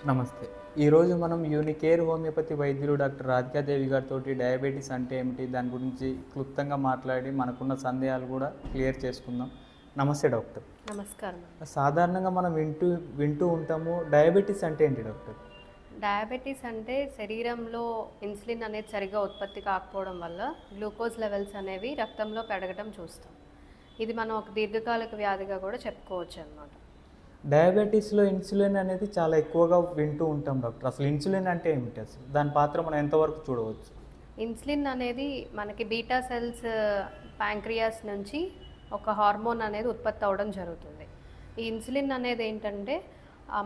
నమస్తే. ఈరోజు మనం యూనికేర్ హోమియోపతి వైద్యులు డాక్టర్ రాధికాదేవి గారితో డయాబెటీస్ అంటే ఏమిటి, దాని గురించి క్లుప్తంగా మాట్లాడి మనకున్న సందేహాలు కూడా క్లియర్ చేసుకుందాం. నమస్తే డాక్టర్. నమస్కారం. సాధారణంగా మనం వింటూ వింటూ ఉంటాము, డయాబెటీస్ అంటే ఏంటి డాక్టర్? డయాబెటీస్ అంటే శరీరంలో ఇన్సులిన్ అనేది సరిగ్గా ఉత్పత్తి కాకపోవడం వల్ల గ్లూకోజ్ లెవెల్స్ అనేవి రక్తంలో పెరగడం చూస్తాం. ఇది మనం ఒక దీర్ఘకాలిక వ్యాధిగా కూడా చెప్పుకోవచ్చు అన్నమాట. డయాబెటీస్లో ఇన్సులిన్ అనేది చాలా ఎక్కువగా వింటూ ఉంటాం డాక్టర్. అసలు ఇన్సులిన్ అంటే ఏమిటి, అసలు దాని పాత్ర మనం ఎంతవరకు చూడవచ్చు? ఇన్సులిన్ అనేది మనకి బీటా సెల్స్ ప్యాంక్రియాస్ నుంచి ఒక హార్మోన్ అనేది ఉత్పత్తి అవ్వడం జరుగుతుంది. ఈ ఇన్సులిన్ అనేది ఏంటంటే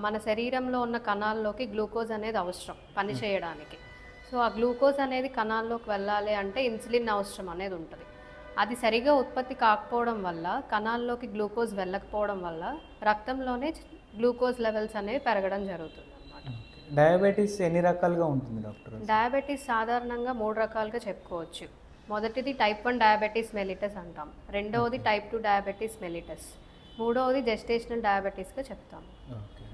మన శరీరంలో ఉన్న కణాల్లోకి గ్లూకోజ్ అనేది అవసరం పని చేయడానికి. సో ఆ గ్లూకోజ్ అనేది కణాల్లోకి వెళ్ళాలి అంటే ఇన్సులిన్ అవసరం అనేది ఉంటుంది. అది సరిగా ఉత్పత్తి కాకపోవడం వల్ల, కణాల్లోకి గ్లూకోజ్ వెళ్ళకపోవడం వల్ల రక్తంలోనే గ్లూకోజ్ లెవెల్స్ అనేవి పెరగడం జరుగుతుంది అన్నమాట. డయాబెటీస్ ఎన్ని రకాలుగా ఉంటుంది డాక్టర్? డయాబెటీస్ సాధారణంగా 3 రకాలుగా చెప్పుకోవచ్చు. మొదటిది టైప్ 1 డయాబెటీస్ మెలిటస్ అంటాం, రెండవది టైప్ 2 డయాబెటీస్ మెలిటస్, మూడవది జెస్టేషనల్ డయాబెటీస్గా చెప్తాం. ఓకే.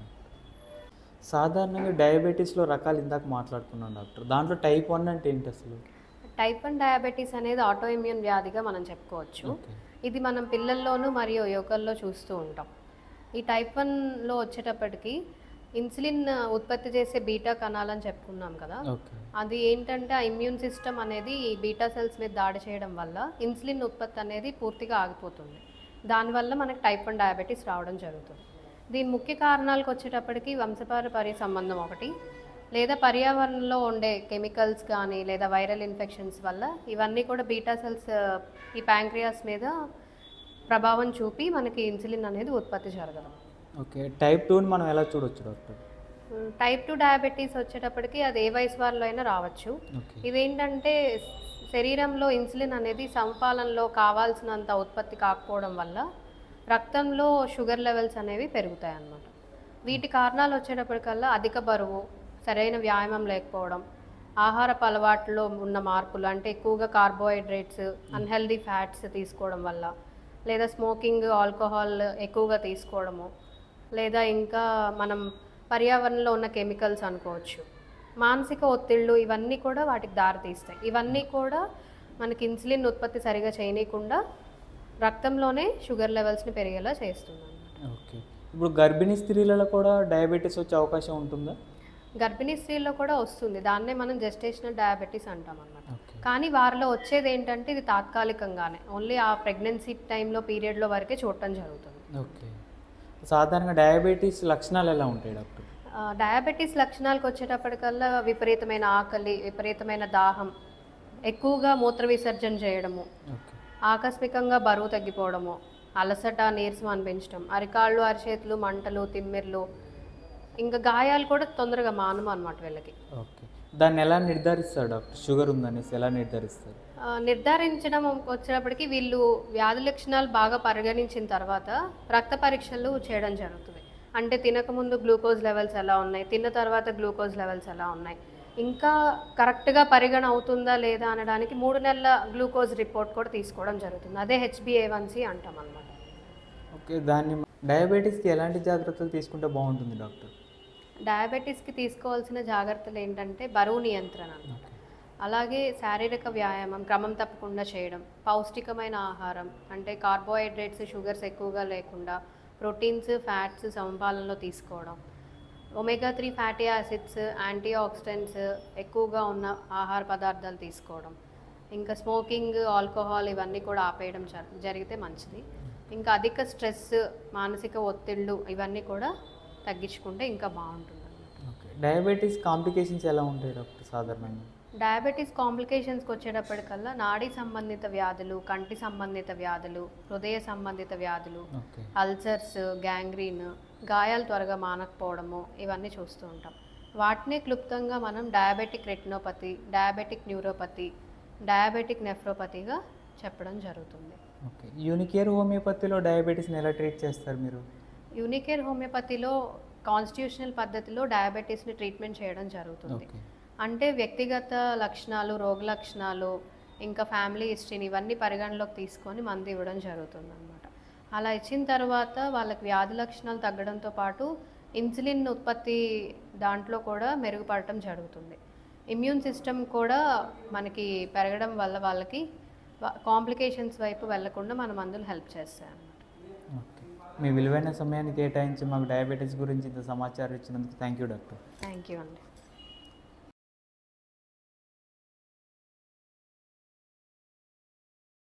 సాధారణంగా డయాబెటీస్లో రకాలు ఇందాక మాట్లాడుకున్నాం డాక్టర్. దాంట్లో టైప్ 1 అంటే ఏంటి అసలు? టైప్ 1 డయాబెటీస్ అనేది ఆటో ఇమ్యూన్ వ్యాధిగా మనం చెప్పుకోవచ్చు. ఇది మనం పిల్లల్లోనూ మరియు యువకుల్లో చూస్తూ ఉంటాం. ఈ టైప్ 1లో వచ్చేటప్పటికి ఇన్సులిన్ ఉత్పత్తి చేసే బీటా కణాలని చెప్పుకున్నాం కదా, అది ఏంటంటే ఆ ఇమ్యూన్ సిస్టమ్ అనేది ఈ బీటా సెల్స్ మీద దాడి చేయడం వల్ల ఇన్సులిన్ ఉత్పత్తి అనేది పూర్తిగా ఆగిపోతుంది. దానివల్ల మనకి టైప్ 1 డయాబెటీస్ రావడం జరుగుతుంది. దీని ముఖ్య కారణాలకు వచ్చేటప్పటికి వంశపారంపర్య సంబంధం ఒకటి, లేదా పర్యావరణంలో ఉండే కెమికల్స్ కానీ లేదా వైరల్ ఇన్ఫెక్షన్స్ వల్ల ఇవన్నీ కూడా బీటా సెల్స్ ఈ ప్యాంక్రియాస్ మీద ప్రభావం చూపి మనకి ఇన్సులిన్ అనేది ఉత్పత్తి జరగదు. ఓకే. టైప్ 2ని మనం ఎలా చూడొచ్చు డాక్టర్? టైప్ 2 డయాబెటీస్ వచ్చేటప్పటికి అది ఏ వయసు వారిలో అయినా రావచ్చు. ఇదేంటంటే శరీరంలో ఇన్సులిన్ అనేది సమపాలనలో కావాల్సినంత ఉత్పత్తి కాకపోవడం వల్ల రక్తంలో షుగర్ లెవెల్స్ అనేవి పెరుగుతాయి అన్నమాట. వీటి కారణాలు వచ్చేటప్పటికల్లా అధిక బరువు, సరైన వ్యాయామం లేకపోవడం, ఆహారపు అలవాట్లో ఉన్న మార్పులు, అంటే ఎక్కువగా కార్బోహైడ్రేట్స్, అన్హెల్దీ ఫ్యాట్స్ తీసుకోవడం వల్ల, లేదా స్మోకింగ్, ఆల్కహాల్ ఎక్కువగా తీసుకోవడము, లేదా ఇంకా మనం పర్యావరణంలో ఉన్న కెమికల్స్ అనుకోవచ్చు, మానసిక ఒత్తిళ్ళు, ఇవన్నీ కూడా వాటికి దారితీస్తాయి. ఇవన్నీ కూడా మనకి ఇన్సులిన్ ఉత్పత్తి సరిగా చేయనీయకుండా రక్తంలోనే షుగర్ లెవెల్స్ని పెరిగేలా చేస్తుంది అన్నమాట. ఓకే. ఇప్పుడు గర్భిణీ స్త్రీలలో కూడా డయాబెటీస్ వచ్చే అవకాశం ఉంటుందా? గర్భిణీ స్త్రీల్లో కూడా వస్తుంది. దాన్నే మనం జెస్టేషనల్ డయాబెటీస్ అంటాం అన్నమాట. కానీ వారిలో వచ్చేది ఏంటంటే ఇది తాత్కాలికంగానే, ఓన్లీ ఆ ప్రెగ్నెన్సీ టైంలో పీరియడ్లో వరకే చూడటం జరుగుతుంది. ఓకే. సాధారణంగా డయాబెటీస్ లక్షణాలు ఎలా ఉంటాయి డాక్టర్? డయాబెటీస్ లక్షణాలకు వచ్చేటప్పటికల్లా విపరీతమైన ఆకలి, విపరీతమైన దాహం, ఎక్కువగా మూత్ర విసర్జన చేయడము, ఆకస్మికంగా బరువు తగ్గిపోవడము, అలసట, నీరసం అనిపించడం, అరికాళ్ళు, అరిచేతులు మంటలు, తిమ్మిర్లు, ఇంకా గాయాలు కూడా తొందరగా మానము అన్నమాట వీళ్ళకి. ఓకే. దాన్ని ఎలా నిర్ధారిస్తారు డాక్టర్? షుగర్ ఉందనేసి ఎలా నిర్ధారిస్తారు? నిర్ధారించడం వచ్చేటప్పటికి వీళ్ళు వ్యాధి లక్షణాలు బాగా పరిగణించిన తర్వాత రక్త పరీక్షలు చేయడం జరుగుతుంది. అంటే తినకముందు గ్లూకోజ్ లెవెల్స్ ఎలా ఉన్నాయి, తిన్న తర్వాత గ్లూకోజ్ లెవెల్స్ ఎలా ఉన్నాయి, ఇంకా కరెక్ట్గా పరిగణ అవుతుందా లేదా అనడానికి 3 నెలల గ్లూకోజ్ రిపోర్ట్ కూడా తీసుకోవడం జరుగుతుంది. అదే HbA1c అంటాం అన్నమాట. ఓకే. దాన్ని డయాబెటీస్కి ఎలాంటి జాగ్రత్తలు తీసుకుంటే బాగుంటుంది డాక్టర్? డయాబెటీస్కి తీసుకోవాల్సిన జాగ్రత్తలు ఏంటంటే బరువు నియంత్రణ, అలాగే శారీరక వ్యాయామం క్రమం తప్పకుండా చేయడం, పౌష్టికమైన ఆహారం అంటే కార్బోహైడ్రేట్స్, షుగర్స్ ఎక్కువగా లేకుండా ప్రోటీన్స్, ఫ్యాట్స్ సమపాలనలో తీసుకోవడం, omega 3 fatty acids, antioxidants ఎక్కువగా ఉన్న ఆహార పదార్థాలు తీసుకోవడం, ఇంకా స్మోకింగ్, ఆల్కహాల్ ఇవన్నీ కూడా ఆపేయడం జరిగితే మంచిది. ఇంకా అధిక స్ట్రెస్, మానసిక ఒత్తిళ్ళు ఇవన్నీ కూడా తగ్గించుకుంటే ఇంకా బాగుంటుంది. ఓకే. డయాబెటీస్ కాంప్లికేషన్స్ ఎలా ఉంటాయి డాక్టర్ సాధారణంగా? డయాబెటీస్ కాంప్లికేషన్స్కి వచ్చేటప్పటికల్లా నాడీ సంబంధిత వ్యాధులు, కంటి సంబంధిత వ్యాధులు, హృదయ సంబంధిత వ్యాధులు, అల్సర్స్, గ్యాంగ్రీన్, గాయాలు త్వరగా మానకపోవడము, ఇవన్నీ చూస్తూ ఉంటాం. వాటినే క్లుప్తంగా మనం diabetic retinopathy, diabetic neuropathy, diabetic నెఫ్రోపతిగా చెప్పడం జరుగుతుంది. ఓకే. యూనికేర్ హోమియోపతిలో డయాబెటీస్ని ఎలా ట్రీట్ చేస్తారు మీరు? యూనికేర్ హోమియోపతిలో కాన్స్టిట్యూషనల్ పద్ధతిలో డయాబెటీస్ని ట్రీట్మెంట్ చేయడం జరుగుతుంది. అంటే వ్యక్తిగత లక్షణాలు, రోగ లక్షణాలు, ఇంకా ఫ్యామిలీ హిస్టరీని ఇవన్నీ పరిగణలోకి తీసుకొని మందు ఇవ్వడం జరుగుతుంది అన్నమాట. అలా ఇచ్చిన తర్వాత వాళ్ళకి వ్యాధి లక్షణాలు తగ్గడంతో పాటు ఇన్సులిన్ ఉత్పత్తి దాంట్లో కూడా మెరుగుపడటం జరుగుతుంది. ఇమ్యూన్ సిస్టమ్ కూడా మనకి పెరగడం వల్ల వాళ్ళకి కాంప్లికేషన్స్ వైపు వెళ్లకుండా మన మందులు హెల్ప్ చేస్తాయి అన్నమాట. ఓకే, మీ విలువైన సమయాన్ని కేటాయించి మాకు డయాబెటీస్ గురించి ఇంత సమాచారం ఇచ్చినందుకు thank you doctor. Thank you అండి.